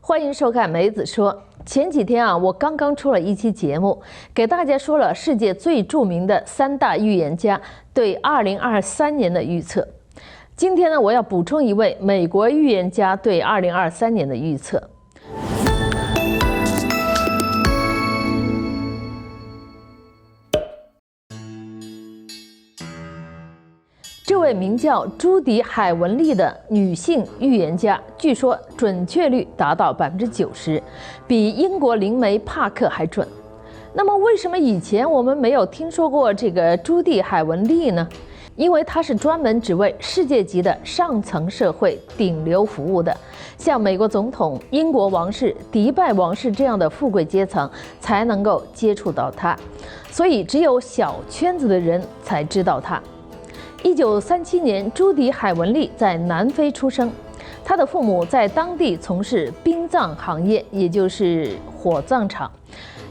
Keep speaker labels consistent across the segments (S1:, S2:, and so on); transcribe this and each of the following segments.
S1: 欢迎收看梅子说。前几天我刚刚出了一期节目，给大家说了世界最著名的3大预言家对2023年的预测。今天呢，我要补充一位美国预言家对2023年的预测。这位名叫朱迪·海文利的女性预言家，据说准确率达到90%，比英国灵媒帕克还准。那么，为什么以前我们没有听说过这个朱迪·海文利呢？因为她是专门只为世界级的上层社会顶流服务的，像美国总统、英国王室、迪拜王室这样的富贵阶层才能够接触到她，所以只有小圈子的人才知道她。1937年，朱迪·海文利在南非出生，他的父母在当地从事殡葬行业，也就是火葬场，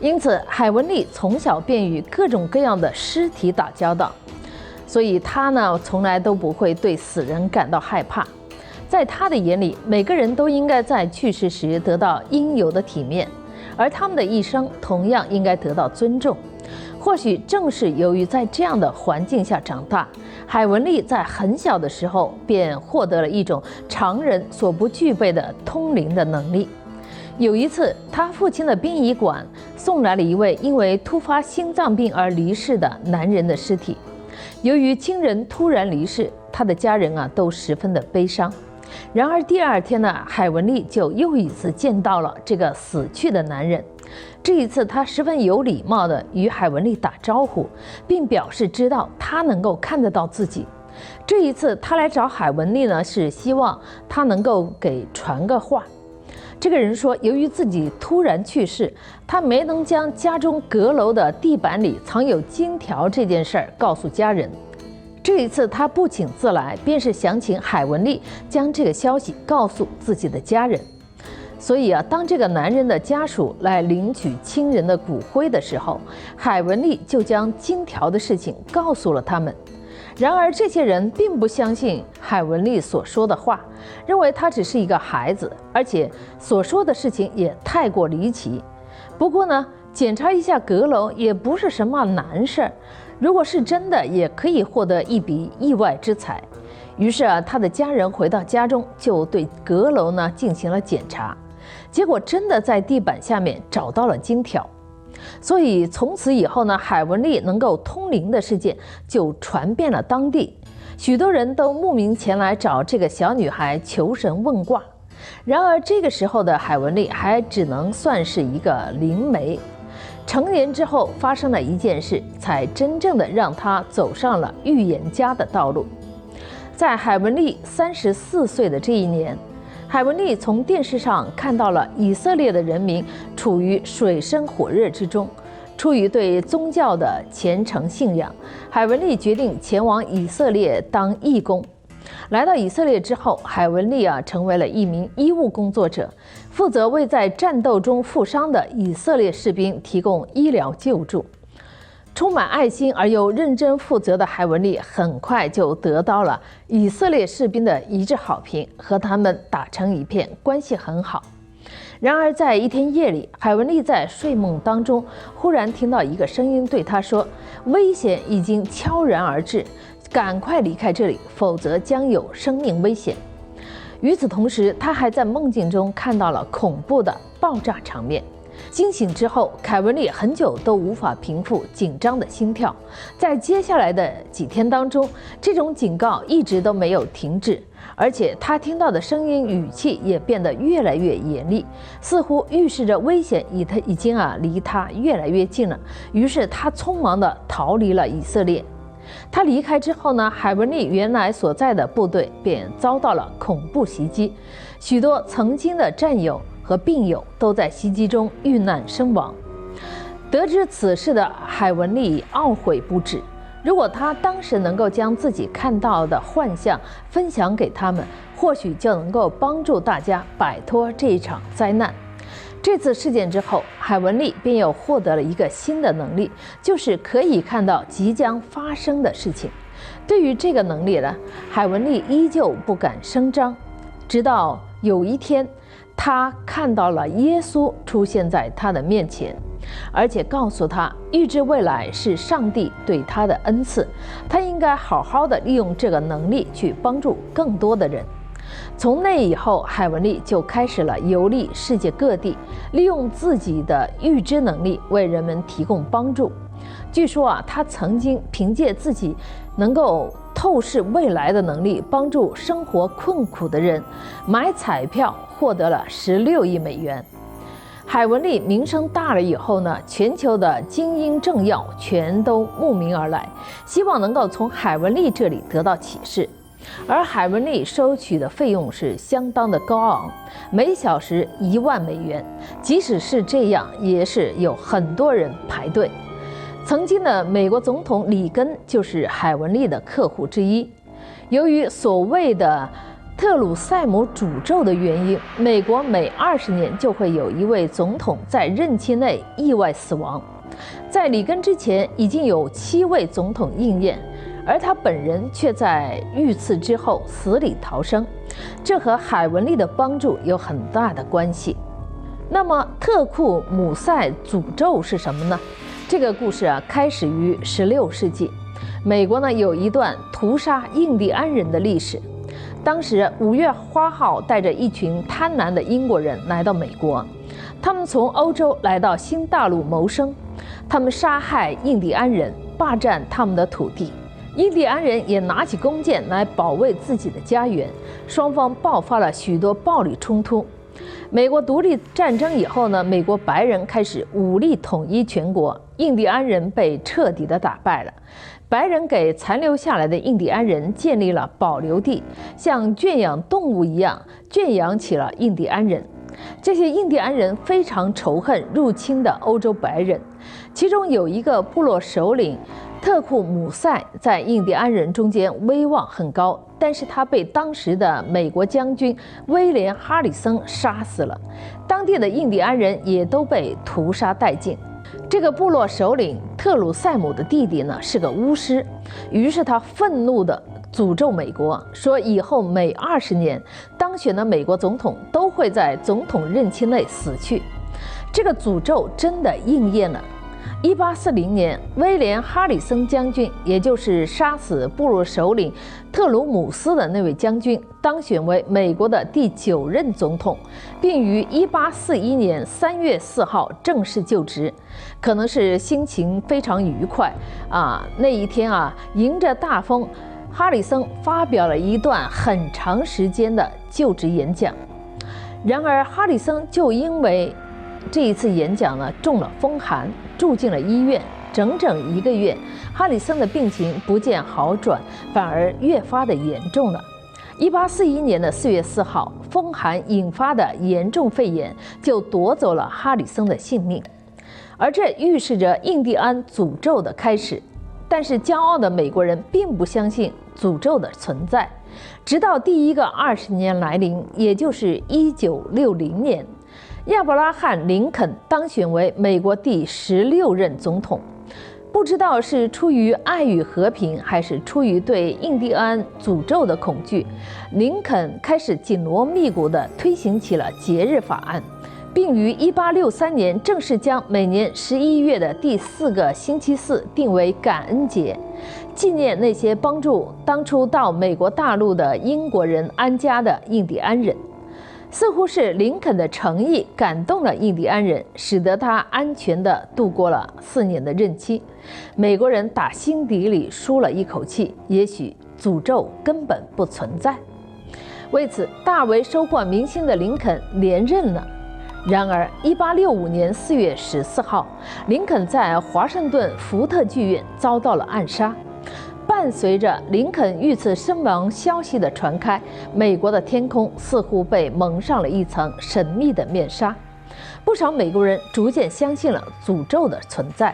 S1: 因此海文利从小便与各种各样的尸体打交道，所以他呢从来都不会对死人感到害怕。在他的眼里，每个人都应该在去世时得到应有的体面，而他们的一生同样应该得到尊重。或许正是由于在这样的环境下长大，海文利在很小的时候便获得了一种常人所不具备的通灵的能力。有一次，他父亲的殡仪馆送来了一位因为突发心脏病而离世的男人的尸体。由于亲人突然离世，他的家人都十分的悲伤。然而第二天呢，海文利就又一次见到了这个死去的男人。这一次，他十分有礼貌地与海文利打招呼，并表示知道他能够看得到自己。这一次，他来找海文利呢，是希望他能够给传个话。这个人说，由于自己突然去世，他没能将家中阁楼的地板里藏有金条这件事儿告诉家人。这一次，他不请自来，便是想请海文利将这个消息告诉自己的家人。所以当这个男人的家属来领取亲人的骨灰的时候，海文利就将金条的事情告诉了他们。然而这些人并不相信海文利所说的话，认为他只是一个孩子，而且所说的事情也太过离奇。不过呢，检查一下阁楼也不是什么难事儿，如果是真的，也可以获得一笔意外之财。于是他的家人回到家中，就对阁楼呢进行了检查。结果真的在地板下面找到了金条，所以从此以后呢，海文利能够通灵的事件就传遍了当地，许多人都慕名前来找这个小女孩求神问卦。然而这个时候的海文利还只能算是一个灵媒，成年之后发生了一件事，才真正的让他走上了预言家的道路。在海文利34岁的这一年，海文利从电视上看到了以色列的人民处于水深火热之中。出于对宗教的虔诚信仰，海文利决定前往以色列当义工。来到以色列之后，海文利成为了一名医务工作者，负责为在战斗中负伤的以色列士兵提供医疗救助。充满爱心而又认真负责的海文利很快就得到了以色列士兵的一致好评，和他们打成一片，关系很好。然而在一天夜里，海文利在睡梦当中忽然听到一个声音对他说，危险已经悄然而至，赶快离开这里，否则将有生命危险。与此同时，他还在梦境中看到了恐怖的爆炸场面。惊醒之后，凯文利很久都无法平复紧张的心跳。在接下来的几天当中，这种警告一直都没有停止，而且他听到的声音语气也变得越来越严厉，似乎预示着危险已经离他越来越近了。于是他匆忙地逃离了以色列。他离开之后呢，海文利原来所在的部队便遭到了恐怖袭击，许多曾经的战友和病友都在袭击中遇难身亡。得知此事的海文利懊悔不止，如果他当时能够将自己看到的幻象分享给他们，或许就能够帮助大家摆脱这一场灾难。这次事件之后，海文利便又获得了一个新的能力，就是可以看到即将发生的事情。对于这个能力呢，海文利依旧不敢声张，直到有一天，他看到了耶稣出现在他的面前，而且告诉他，预知未来是上帝对他的恩赐，他应该好好的利用这个能力去帮助更多的人。从那以后，海文丽就开始了游历世界各地，利用自己的预知能力为人们提供帮助。据说他曾经凭借自己能够透视未来的能力，帮助生活困苦的人，买彩票获得了16亿美元。海文丽名声大了以后呢，全球的精英政要全都慕名而来，希望能够从海文丽这里得到启示。而海文丽收取的费用是相当的高昂，每小时1万美元。即使是这样，也是有很多人排队。曾经的美国总统里根就是海文丽的客户之一。由于所谓的特鲁塞姆诅咒的原因，美国每20年就会有一位总统在任期内意外死亡。在里根之前，已经有7位总统应验，而他本人却在遇刺之后死里逃生，这和海文丽的帮助有很大的关系。那么特库姆塞诅咒是什么呢？这个故事开始于16世纪，美国有一段屠杀印第安人的历史。当时5月花号带着一群贪婪的英国人来到美国，他们从欧洲来到新大陆谋生，他们杀害印第安人，霸占他们的土地。印第安人也拿起弓箭来保卫自己的家园，双方爆发了许多暴力冲突。美国独立战争以后呢，美国白人开始武力统一全国，印第安人被彻底的打败了。白人给残留下来的印第安人建立了保留地，像圈养动物一样圈养起了印第安人。这些印第安人非常仇恨入侵的欧洲白人，其中有一个部落首领特库姆塞在印第安人中间威望很高，但是他被当时的美国将军威廉·哈里森杀死了，当地的印第安人也都被屠杀殆尽。这个部落首领特鲁塞姆的弟弟呢是个巫师，于是他愤怒地诅咒美国，说以后每20年当选的美国总统都会在总统任期内死去。这个诅咒真的应验了。1840年，威廉·哈里森将军，也就是杀死部落首领特鲁姆斯的那位将军，当选为美国的第9任总统，并于1841年3月4号正式就职。可能是心情非常愉快那一天迎着大风，哈里森发表了一段很长时间的就职演讲。然而哈里森就因为这一次演讲呢中了风寒，住进了医院，整整1个月。哈里森的病情不见好转，反而越发的严重了。1841年的4月4号，风寒引发的严重肺炎就夺走了哈里森的性命，而这预示着印第安诅咒的开始。但是骄傲的美国人并不相信诅咒的存在，直到第一个20年来临，也就是1960年，亚伯拉罕·林肯当选为美国第16任总统。不知道是出于爱与和平，还是出于对印第安诅咒的恐惧，林肯开始紧锣密鼓地推行起了节日法案，并于1863年正式将每年11月的第4个星期四定为感恩节，纪念那些帮助当初到美国大陆的英国人安家的印第安人。似乎是林肯的诚意感动了印第安人，使得他安全地度过了4年的任期。美国人打心底里舒了一口气，也许诅咒根本不存在。为此，大为收获民心的林肯连任了。然而1865年4月14号，林肯在华盛顿福特剧院遭到了暗杀。伴随着林肯遇刺身亡消息的传开，美国的天空似乎被蒙上了一层神秘的面纱。不少美国人逐渐相信了诅咒的存在。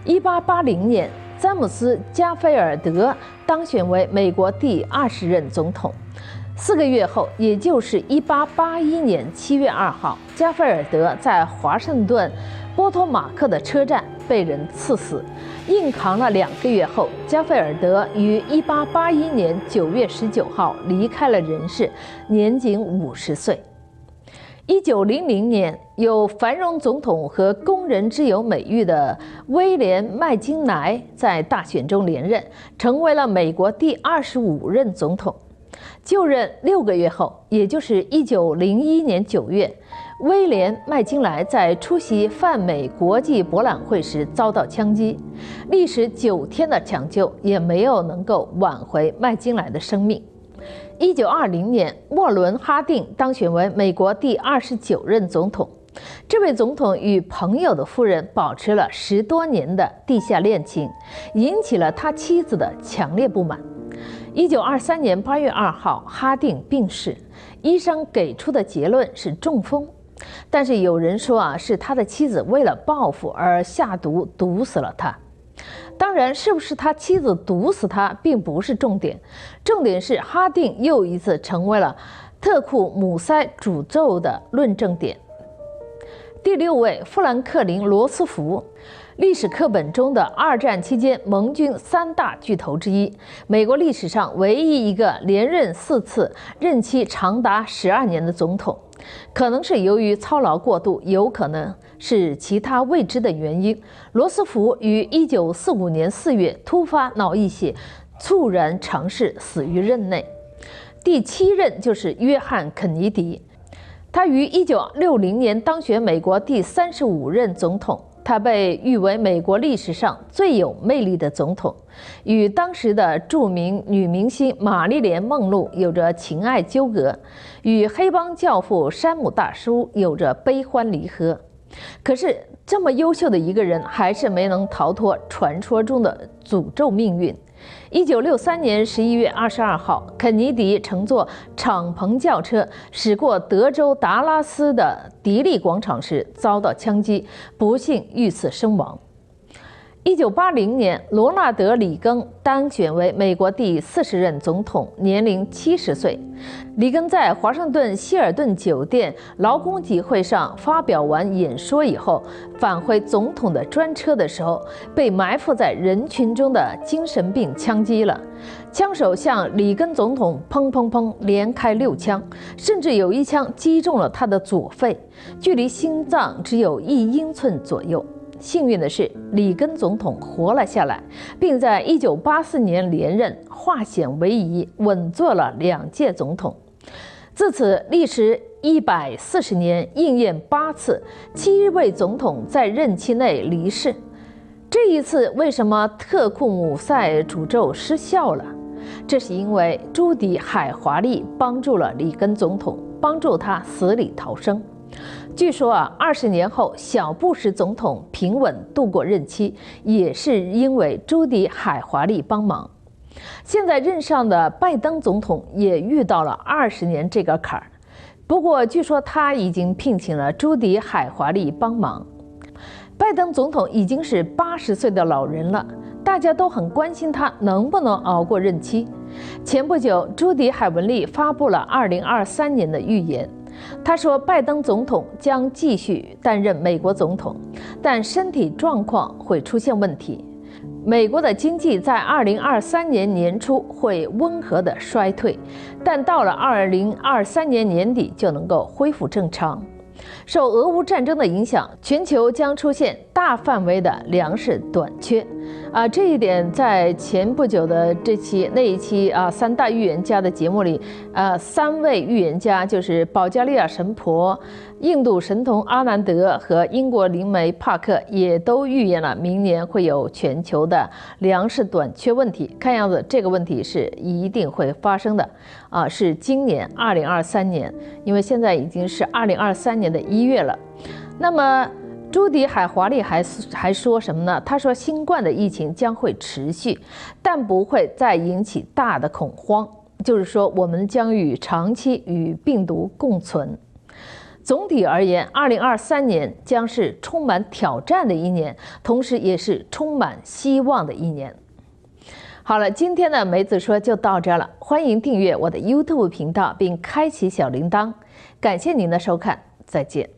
S1: 1880年，詹姆斯·加菲尔德当选为美国第20任总统。4个月后，也就是1881年7月2号，加菲尔德在华盛顿波托马克的车站被人刺死。硬扛了2个月后，加菲尔德于1881年9月19号离开了人世，年仅50岁。1900年，有繁荣总统和工人之友美誉的威廉·麦金莱在大选中连任，成为了美国第25任总统。就任6个月后，也就是1901年9月，威廉·麦金莱在出席泛美国际博览会时遭到枪击，历时9天的抢救也没有能够挽回麦金莱的生命。1920年，沃伦·哈定当选为美国第29任总统。这位总统与朋友的夫人保持了10多年的地下恋情，引起了他妻子的强烈不满。1923年8月2号，哈定病逝，医生给出的结论是中风，但是有人说是他的妻子为了报复而下毒毒死了他。当然，是不是他妻子毒死他并不是重点，重点是哈定又一次成为了特库姆塞诅咒的论证点。第6位，富兰克林·罗斯福，历史课本中的2战期间盟军3大巨头之一，美国历史上唯一一个连任4次、任期长达12年的总统。可能是由于操劳过度，有可能是其他未知的原因。罗斯福于1945年4月突发脑溢血，猝然长逝，死于任内。第7任就是约翰·肯尼迪，他于1960年当选美国第35任总统。他被誉为美国历史上最有魅力的总统，与当时的著名女明星玛丽莲·梦露有着情爱纠葛，与黑帮教父山姆大叔有着悲欢离合。可是这么优秀的一个人，还是没能逃脱传说中的诅咒命运。1963年11月22号，肯尼迪乘坐敞篷轿车驶过德州达拉斯的迪利广场时遭到枪击，不幸遇刺身亡。1980年，罗纳德·里根当选为美国第40任总统，年龄70岁。里根在华盛顿希尔顿酒店劳工集会上发表完演说以后，返回总统的专车的时候，被埋伏在人群中的精神病枪击了。枪手向里根总统砰砰砰连开6枪，甚至有1枪击中了他的左肺，距离心脏只有1英寸左右。幸运的是，里根总统活了下来，并在1984年连任，化险为夷，稳坐了2届总统。自此，历时140年，应验8次，7位总统在任期内离世。这一次，为什么特库姆塞诅咒失效了？这是因为朱迪·海华利帮助了里根总统，帮助他死里逃生。据说20年后，小布什总统平稳度过任期，也是因为朱迪·海华利帮忙。现在任上的拜登总统也遇到了20年这个坎儿，不过据说他已经聘请了朱迪·海华利帮忙。拜登总统已经是80岁的老人了，大家都很关心他能不能熬过任期。前不久，朱迪·海文利发布了2023年的预言。他说，拜登总统将继续担任美国总统，但身体状况会出现问题。美国的经济在2023年年初会温和的衰退，但到了2023年年底就能够恢复正常。受俄乌战争的影响，全球将出现大范围的粮食短缺。这一点在前不久的那一期3大预言家的节目里，3位预言家就是保加利亚神婆、印度神童阿南德和英国灵媒帕克也都预言了明年会有全球的粮食短缺问题。看样子这个问题是一定会发生的是今年2023年，因为现在已经是2023年的1月了。那么朱迪·海华利还说什么呢？他说，新冠的疫情将会持续，但不会再引起大的恐慌，就是说我们将长期与病毒共存。总体而言，2023年将是充满挑战的一年，同时也是充满希望的一年。好了，今天的梅子说就到这了，欢迎订阅我的 YouTube 频道并开启小铃铛。感谢您的收看，再见。